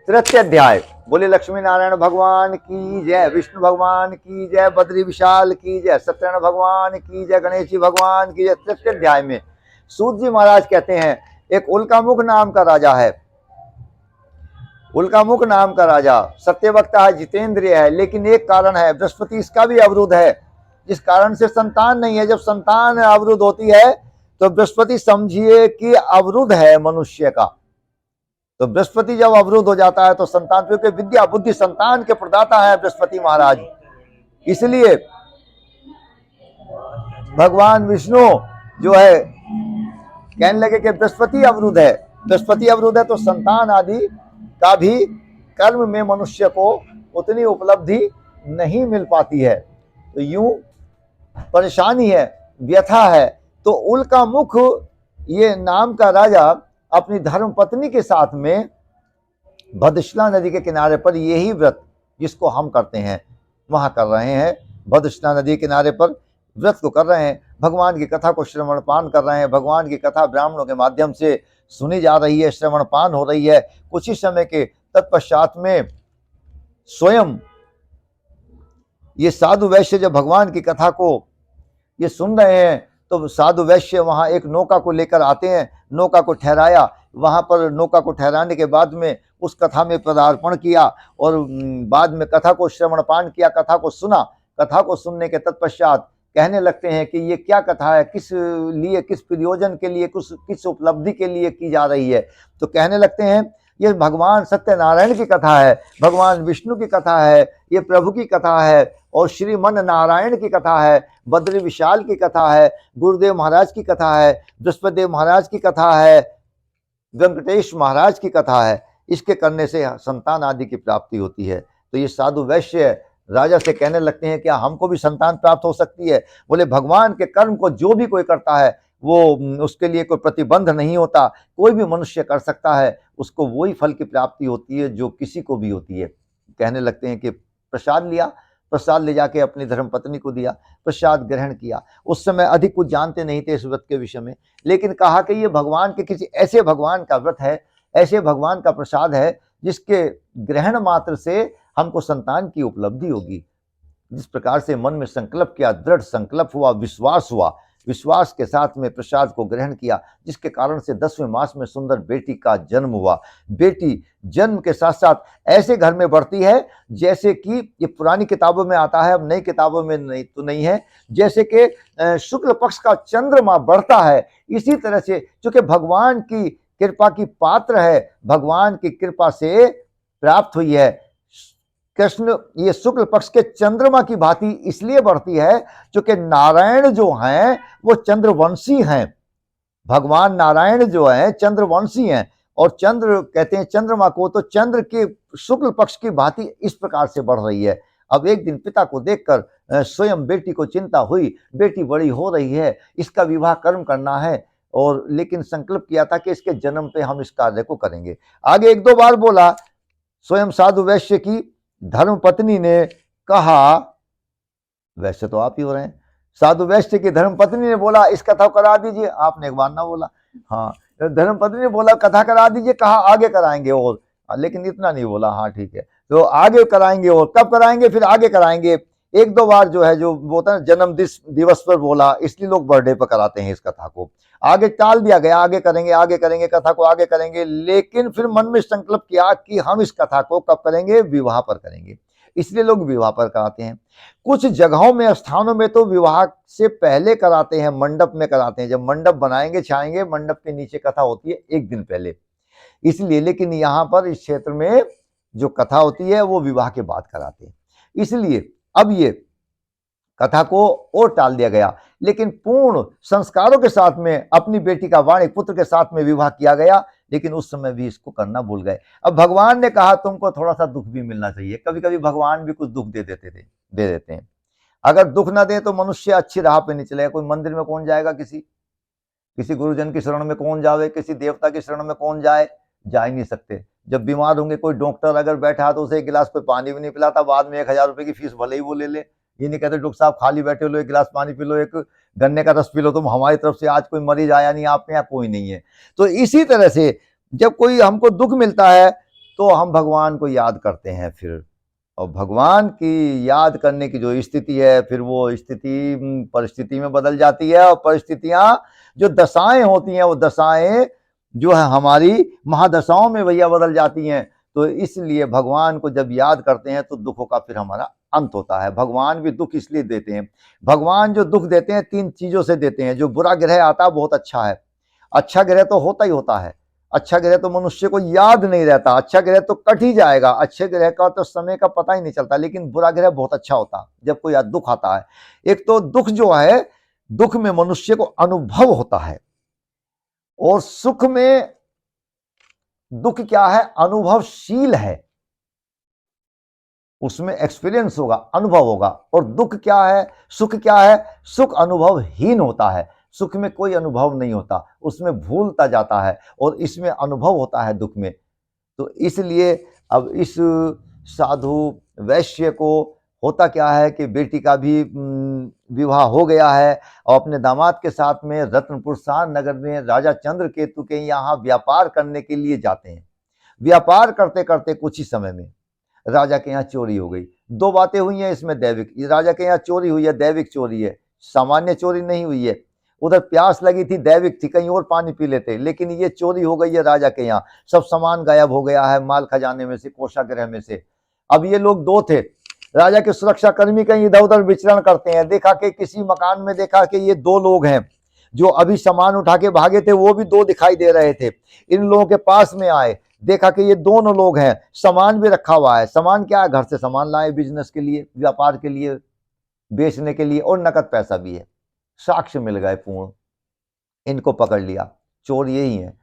तृतीय अध्याय। बोले लक्ष्मी नारायण भगवान की जय, विष्णु भगवान की जय, बद्री विशाल की जय, सत्यनारायण भगवान की जय, गणेश जी भगवान की जय। तृतीय अध्याय में सूत जी महाराज कहते हैं, एक उल्कामुख नाम का राजा है, उल्कामुख नाम का राजा सत्यवक्ता है, जितेंद्रिय है, लेकिन एक कारण है, बृहस्पति इसका भी अवरुद्ध है, जिस कारण से संतान नहीं है। जब संतान अवरुद्ध होती है तो बृहस्पति समझिए कि अवरुद्ध है मनुष्य का। तो बृहस्पति जब अवरुद्ध हो जाता है तो संतान, क्योंकि विद्या बुद्धि संतान के प्रदाता है बृहस्पति महाराज, इसलिए भगवान विष्णु जो है कहने लगे कि बृहस्पति अवरुद्ध है, बृहस्पति अवरुद्ध है तो संतान आदि का भी कर्म में मनुष्य को उतनी उपलब्धि नहीं मिल पाती है। तो यूं परेशानी है, व्यथा है। तो उल्कामुख ये नाम का राजा अपनी धर्म पत्नी के साथ में भद्रशिला नदी के किनारे पर यही व्रत जिसको हम करते हैं वहां कर रहे हैं। भद्रशिला नदी के किनारे पर व्रत को कर रहे हैं, भगवान की कथा को श्रवण पान कर रहे हैं। भगवान की कथा ब्राह्मणों के माध्यम से सुनी जा रही है, श्रवण पान हो रही है। कुछ ही समय के तत्पश्चात में स्वयं ये साधु वैश्य जब भगवान की कथा को ये सुन रहे हैं तो साधु वैश्य वहां एक नौका को लेकर आते हैं, नौका को ठहराया, वहां पर नौका को ठहराने के बाद में उस कथा में पदार्पण किया और बाद में कथा को श्रवण पान किया, कथा को सुना। कथा को सुनने के तत्पश्चात कहने लगते हैं कि ये क्या कथा है, किस लिए, किस प्रयोजन के लिए, किस उपलब्धि के लिए की जा रही है। तो कहने लगते हैं ये भगवान सत्यनारायण की कथा है, भगवान विष्णु की कथा है, ये प्रभु की कथा है और श्रीमन नारायण की कथा है, बद्री विशाल की कथा है, गुरुदेव महाराज की कथा है, बृहस्पति देव महाराज की कथा है, वेंकटेश महाराज की कथा है। इसके करने से संतान आदि की प्राप्ति होती है। तो ये साधु वैश्य राजा से कहने लगते हैं क्या हमको भी संतान प्राप्त हो सकती है? बोले भगवान के कर्म को जो भी कोई करता है वो उसके लिए कोई प्रतिबंध नहीं होता, कोई भी मनुष्य कर सकता है, उसको वही फल की प्राप्ति होती है जो किसी को भी होती है। कहने लगते हैं कि प्रसाद लिया, प्रसाद ले जाके अपनी धर्मपत्नी को दिया, प्रसाद ग्रहण किया। उस समय अधिक कुछ जानते नहीं थे इस व्रत के विषय में, लेकिन कहा कि ये भगवान के किसी ऐसे भगवान का व्रत है, ऐसे भगवान का प्रसाद है जिसके ग्रहण मात्र से हमको संतान की उपलब्धि होगी। जिस प्रकार से मन में संकल्प किया, दृढ़ संकल्प हुआ, विश्वास हुआ, विश्वास के साथ में प्रसाद को ग्रहण किया, जिसके कारण से 10वें मास में सुंदर बेटी का जन्म हुआ। बेटी जन्म के साथ साथ ऐसे घर में बढ़ती है जैसे कि ये पुरानी किताबों में आता है, अब नई किताबों में नहीं है, जैसे कि शुक्ल पक्ष का चंद्रमा बढ़ता है, इसी तरह से चूंकि भगवान की कृपा की पात्र है, भगवान की कृपा से प्राप्त हुई है। कृष्ण ये शुक्ल पक्ष के चंद्रमा की भांति इसलिए बढ़ती है क्योंकि नारायण जो हैं वो चंद्रवंशी हैं। भगवान नारायण जो हैं चंद्रवंशी हैं और चंद्र कहते हैं चंद्रमा को, तो चंद्र के शुक्ल पक्ष की भांति इस प्रकार से बढ़ रही है। अब एक दिन पिता को देखकर स्वयं बेटी को चिंता हुई, बेटी बड़ी हो रही है, इसका विवाह कर्म करना है, और लेकिन संकल्प किया था कि इसके जन्म पे हम इस कार्य को करेंगे। आगे 1-2 बार बोला। स्वयं साधु वैश्य की धर्म पत्नी ने कहा, वैसे तो आप ही हो रहे हैं, साधु वैश्य की धर्म पत्नी ने बोला इस कथा करा दीजिए। आपने एक बार ना बोला, हाँ धर्म पत्नी ने बोला कथा करा दीजिए, कहा आगे कराएंगे, और लेकिन इतना नहीं बोला, हाँ ठीक है तो आगे कराएंगे, और कब कराएंगे, फिर आगे कराएंगे। 1-2 बार जो है जो बोलता है जन्म दिवस पर बोला, इसलिए लोग बर्थडे पर कराते हैं इस कथा को। आगे टाल दिया गया, आगे करेंगे कथा को आगे करेंगे, लेकिन फिर मन में संकल्प किया कि हम इस कथा को कब करेंगे, विवाह पर करेंगे, इसलिए लोग विवाह पर कराते हैं। कुछ जगहों में, स्थानों में तो विवाह से पहले कराते हैं, मंडप में कराते हैं, जब मंडप बनाएंगे छाएंगे, मंडप के नीचे कथा होती है 1 दिन पहले, इसलिए। लेकिन यहाँ पर इस क्षेत्र में जो कथा होती है वो विवाह के बाद कराते हैं, इसलिए अब ये कथा को और टाल दिया गया। लेकिन पूर्ण संस्कारों के साथ में अपनी बेटी का वाणी पुत्र के साथ में विवाह किया गया, लेकिन उस समय भी इसको करना भूल गए। अब भगवान ने कहा तुमको थोड़ा सा दुख भी मिलना चाहिए, कभी कभी भगवान भी कुछ दुख दे देते हैं। अगर दुख ना दे तो मनुष्य अच्छी राह पे नहीं चलेगा। कोई मंदिर में कौन जाएगा, किसी गुरुजन की शरण में कौन जावे, किसी देवता की शरण में कौन जाए, जा ही नहीं सकते। जब बीमार होंगे, कोई डॉक्टर अगर बैठा तो उसे 1 गिलास कोई पानी भी नहीं पिलाता, बाद में 1000 रुपए की फीस भले ही वो ले ले। ये नहीं कहते डॉक्टर साहब खाली बैठे लो, 1 गिलास पानी पी लो, एक गन्ने का रस पी लो, तुम हमारी तरफ से आज कोई मरीज आया नहीं, आपके यहाँ कोई नहीं है। तो इसी तरह से जब कोई हमको दुख मिलता है तो हम भगवान को याद करते हैं फिर, और भगवान की याद करने की जो स्थिति है फिर वो स्थिति परिस्थिति में बदल जाती है, और परिस्थितियां जो दशाएं होती हैं वो दशाएं जो है हमारी महादशाओं में भैया बदल जाती हैं। तो इसलिए भगवान को जब याद करते हैं तो दुखों का फिर हमारा अंत होता है। भगवान भी दुख इसलिए देते हैं, भगवान जो दुख देते हैं 3 चीजों से देते हैं। जो बुरा ग्रह आता है बहुत अच्छा है, अच्छा ग्रह तो होता ही होता है, अच्छा ग्रह तो मनुष्य को याद नहीं रहता, अच्छा ग्रह तो कट ही जाएगा, अच्छे ग्रह का तो समय का पता ही नहीं चलता, लेकिन बुरा ग्रह बहुत अच्छा होता है जब कोई दुख आता है। एक तो दुख जो है, दुख में मनुष्य को अनुभव होता है, और सुख में दुख क्या है, अनुभवशील है, उसमें एक्सपीरियंस होगा, अनुभव होगा। और दुख क्या है, सुख क्या है, सुख अनुभवहीन होता है, सुख में कोई अनुभव नहीं होता, उसमें भूलता जाता है, और इसमें अनुभव होता है दुख में। तो इसलिए अब इस साधु वैश्य को होता क्या है कि बेटी का भी विवाह हो गया है, और अपने दामाद के साथ में रत्नपुर शान नगर में राजा चंद्रकेतु के यहाँ व्यापार करने के लिए जाते हैं। व्यापार करते करते कुछ ही समय में राजा के यहाँ चोरी हो गई। 2 बातें हुई हैं इसमें दैविक, राजा के यहाँ चोरी हुई है, दैविक चोरी है, सामान्य चोरी नहीं हुई है। उधर प्यास लगी थी, दैविक थी, कहीं और पानी पी लेते, लेकिन ये चोरी हो गई है राजा के यहाँ, सब सामान गायब हो गया है माल खजाने में से, कोषागृह में से। अब ये लोग 2 थे, राजा के सुरक्षा कर्मी कहीं इधर उधर विचरण करते हैं, देखा कि किसी मकान में देखा कि ये 2 लोग हैं जो अभी सामान उठा के भागे थे, वो भी 2 दिखाई दे रहे थे। इन लोगों के पास में आए, देखा कि ये दोनों लोग हैं, सामान भी रखा हुआ है। सामान क्या है, घर से सामान लाए बिजनेस के लिए, व्यापार के लिए, बेचने के लिए, और नकद पैसा भी है। साक्ष्य मिल गए पूर्ण, इनको पकड़ लिया, चोर यही है।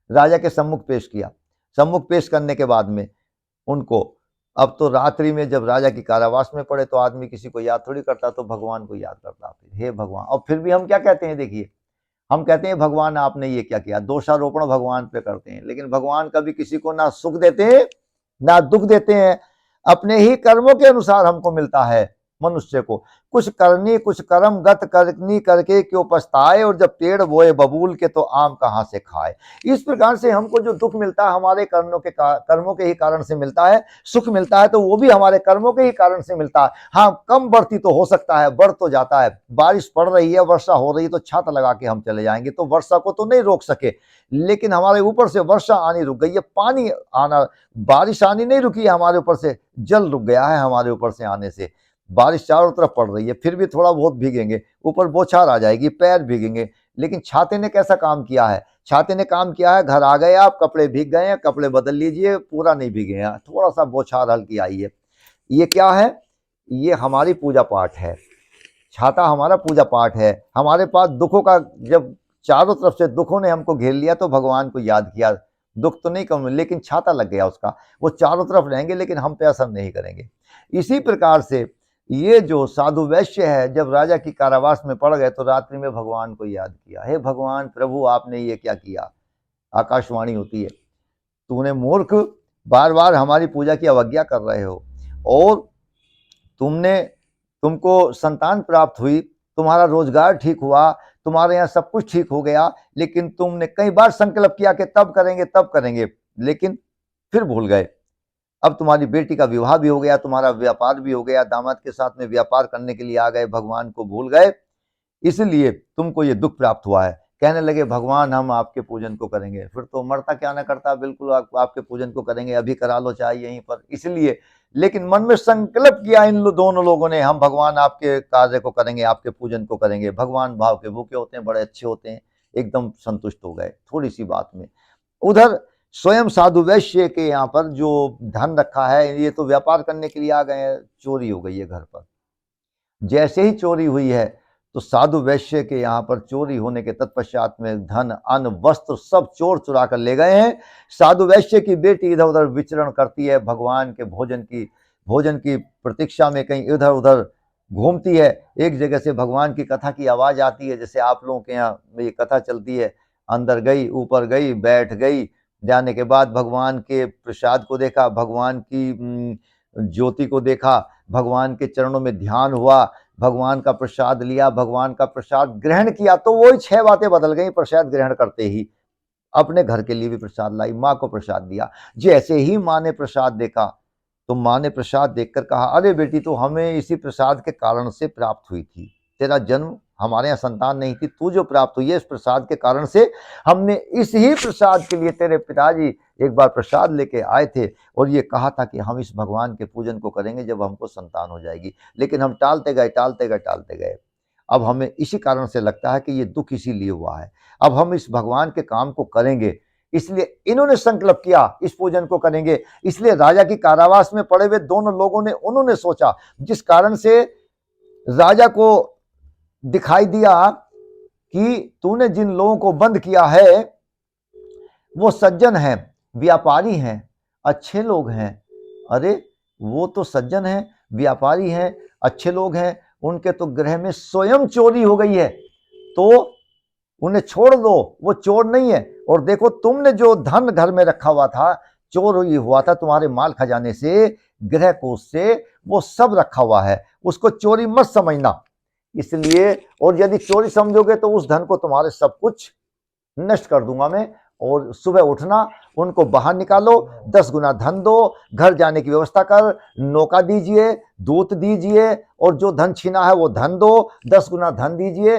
राजा के सम्मुख पेश किया, सम्मुख पेश करने के बाद में उनको, अब तो रात्रि में जब राजा की कारावास में पड़े तो आदमी किसी को याद थोड़ी करता, तो भगवान को याद करता, फिर हे भगवान। और फिर भी हम क्या कहते हैं, देखिए हम कहते हैं भगवान आपने ये क्या किया, दोषारोपण भगवान पे करते हैं, लेकिन भगवान कभी किसी को ना सुख देते हैं ना दुख देते हैं, अपने ही कर्मों के अनुसार हमको मिलता है। मनुष्य को कुछ करनी कुछ कर्म गत करनी करके क्यों पछताए, और जब पेड़ बोए बबूल के तो आम कहाँ से खाए। इस प्रकार से हमको जो दुख मिलता है हमारे कर्मों के ही कारण से मिलता है, सुख मिलता है तो वो भी हमारे कर्मों के ही कारण से मिलता है। हाँ, कम बढ़ती तो हो सकता है, बढ़ तो जाता है, बारिश पड़ रही है, वर्षा हो रही है तो छाता लगा के हम चले जाएंगे, तो वर्षा को तो नहीं रोक सके, लेकिन हमारे ऊपर से वर्षा आनी रुक गई है, पानी आना, बारिश आनी नहीं रुकी है हमारे ऊपर से, जल रुक गया है हमारे ऊपर से आने से। बारिश चारों तरफ पड़ रही है, फिर भी थोड़ा बहुत भीगेंगे, ऊपर बौछार आ जाएगी, पैर भीगेंगे, लेकिन छाते ने कैसा काम किया है, छाते ने काम किया है, घर आ गए आप, कपड़े भीग गए हैं, कपड़े बदल लीजिए, पूरा नहीं भीगे हैं, थोड़ा सा बौछार हल्की आई है। ये क्या है, ये हमारी पूजा पाठ है, छाता हमारा पूजा पाठ है। हमारे पास दुखों का, जब चारों तरफ से दुखों ने हमको घेर लिया तो भगवान को याद किया, दुख तो नहीं कम, लेकिन छाता लग गया उसका, वो चारों तरफ रहेंगे लेकिन हम पे असर नहीं करेंगे। इसी प्रकार से ये जो साधु वैश्य है, जब राजा की कारावास में पड़ गए तो रात्रि में भगवान को याद किया, हे भगवान प्रभु आपने ये क्या किया। आकाशवाणी होती है, तूने मूर्ख बार बार हमारी पूजा की अवज्ञा कर रहे हो, और तुमको संतान प्राप्त हुई, तुम्हारा रोजगार ठीक हुआ, तुम्हारे यहाँ सब कुछ ठीक हो गया, लेकिन तुमने कई बार संकल्प किया कि तब करेंगे, लेकिन फिर भूल गए। अब तुम्हारी बेटी का विवाह भी हो गया, तुम्हारा व्यापार भी हो गया, दामाद के साथ में व्यापार करने के लिए आ गए, भगवान को भूल गए, इसलिए तुमको ये दुख प्राप्त हुआ है। कहने लगे भगवान हम आपके पूजन को करेंगे, फिर तो मरता क्या ना करता, बिल्कुल आपके पूजन को करेंगे, अभी करा लो चाहे यहीं पर, इसलिए। लेकिन मन में संकल्प किया इन दोनों लोगों ने, हम भगवान आपके कार्य को करेंगे, आपके पूजन को करेंगे। भगवान भाव के भूखे होते हैं, बड़े अच्छे होते हैं, एकदम संतुष्ट हो गए थोड़ी सी बात में। उधर स्वयं साधु वैश्य के यहाँ पर जो धन रखा है, ये तो व्यापार करने के लिए आ गए हैं, चोरी हो गई है घर पर। जैसे ही चोरी हुई है तो साधु वैश्य के यहाँ पर चोरी होने के तत्पश्चात में धन अन्न वस्त्र सब चोर चुरा कर ले गए हैं। साधु वैश्य की बेटी इधर उधर विचरण करती है, भगवान के भोजन की प्रतीक्षा में कहीं इधर उधर घूमती है। एक जगह से भगवान की कथा की आवाज आती है, जैसे आप लोगों के यहाँ ये कथा चलती है, अंदर गई, ऊपर गई, बैठ गई, जाने के बाद भगवान के प्रसाद को देखा, भगवान की ज्योति को देखा, भगवान के चरणों में ध्यान हुआ, भगवान का प्रसाद लिया, भगवान का प्रसाद ग्रहण किया, तो वही 6 बातें बदल गई प्रसाद ग्रहण करते ही। अपने घर के लिए भी प्रसाद लाई, माँ को प्रसाद दिया। जैसे ही माँ ने प्रसाद देखा तो माँ ने प्रसाद देखकर कहा, अरे बेटी, तो हमें इसी प्रसाद के कारण से प्राप्त हुई थी, तेरा जन्म हमारे यहाँ संतान नहीं थी, तू जो प्राप्त हुई है इस प्रसाद के कारण से। हमने इस ही प्रसाद के लिए तेरे पिताजी एक बार प्रसाद लेके आए थे और ये कहा था कि हम इस भगवान के पूजन को करेंगे जब हमको संतान हो जाएगी, लेकिन हम टालते गए टालते गए टालते गए। अब हमें इसी कारण से लगता है कि ये दुख इसीलिए हुआ है। अब हम इस भगवान के काम को करेंगे, इसलिए इन्होंने संकल्प किया इस पूजन को करेंगे। इसलिए राजा की कारावास में पड़े हुए दोनों लोगों ने, उन्होंने सोचा, जिस कारण से राजा को दिखाई दिया कि तूने जिन लोगों को बंद किया है वो सज्जन हैं, व्यापारी हैं, अच्छे लोग हैं। अरे वो तो सज्जन हैं, व्यापारी हैं, अच्छे लोग हैं, उनके तो गृह में स्वयं चोरी हो गई है, तो उन्हें छोड़ दो, वो चोर नहीं है। और देखो, तुमने जो धन घर में रखा हुआ था, चोर हुआ था तुम्हारे माल खजाने से, गृह कोष से, वो सब रखा हुआ है, उसको चोरी मत समझना। इसलिए, और यदि चोरी समझोगे तो उस धन को तुम्हारे सब कुछ नष्ट कर दूंगा मैं। और सुबह उठना, उनको बाहर निकालो, 10 गुना धन दो, घर जाने की व्यवस्था कर, नौका दीजिए, दूत दीजिए, और जो धन छीना है वो धन दो, 10 गुना धन दीजिए।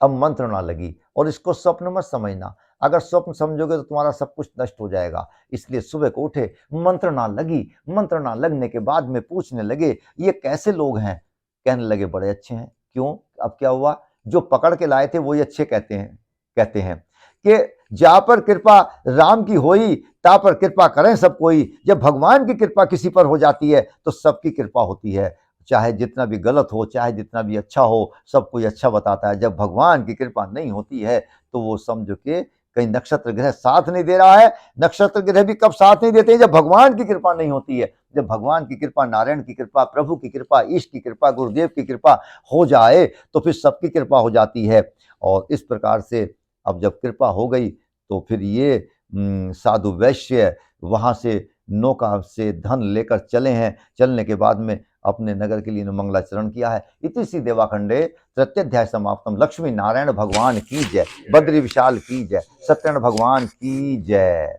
अब मंत्र ना लगी, और इसको स्वप्न मत समझना, अगर स्वप्न समझोगे तो तुम्हारा सब कुछ नष्ट हो जाएगा। इसलिए सुबह को उठे, मंत्र ना लगी। मंत्र ना लगने के बाद में पूछने लगे, ये कैसे लोग हैं? कहने लगे, बड़े अच्छे हैं। क्यों? अब क्या हुआ? जो पकड़ के लाए थे वही अच्छे कहते हैं कि जा पर कृपा राम की होई, ता पर कृपा करें सब कोई। जब भगवान की कृपा किसी पर हो जाती है तो सबकी कृपा होती है, चाहे जितना भी गलत हो, चाहे जितना भी अच्छा हो, सब कोई अच्छा बताता है। जब भगवान की कृपा नहीं होती है तो वो समझो कि कहीं नक्षत्र ग्रह साथ नहीं दे रहा है। नक्षत्र ग्रह भी कब साथ नहीं देते हैं? जब भगवान की कृपा नहीं होती है। जब भगवान की कृपा, नारायण की कृपा, प्रभु की कृपा, ईश की कृपा, गुरुदेव की कृपा हो जाए तो फिर सबकी कृपा हो जाती है। और इस प्रकार से अब जब कृपा हो गई तो फिर ये साधु वैश्य वहां से नौका से धन लेकर चले हैं। चलने के बाद में अपने नगर के लिए मंगलाचरण किया है। इति श्री देवाखंडे तृतीयाध्याय समाप्तम। लक्ष्मी नारायण भगवान की जय, बद्री विशाल की जय, सत्यनारायण भगवान की जय।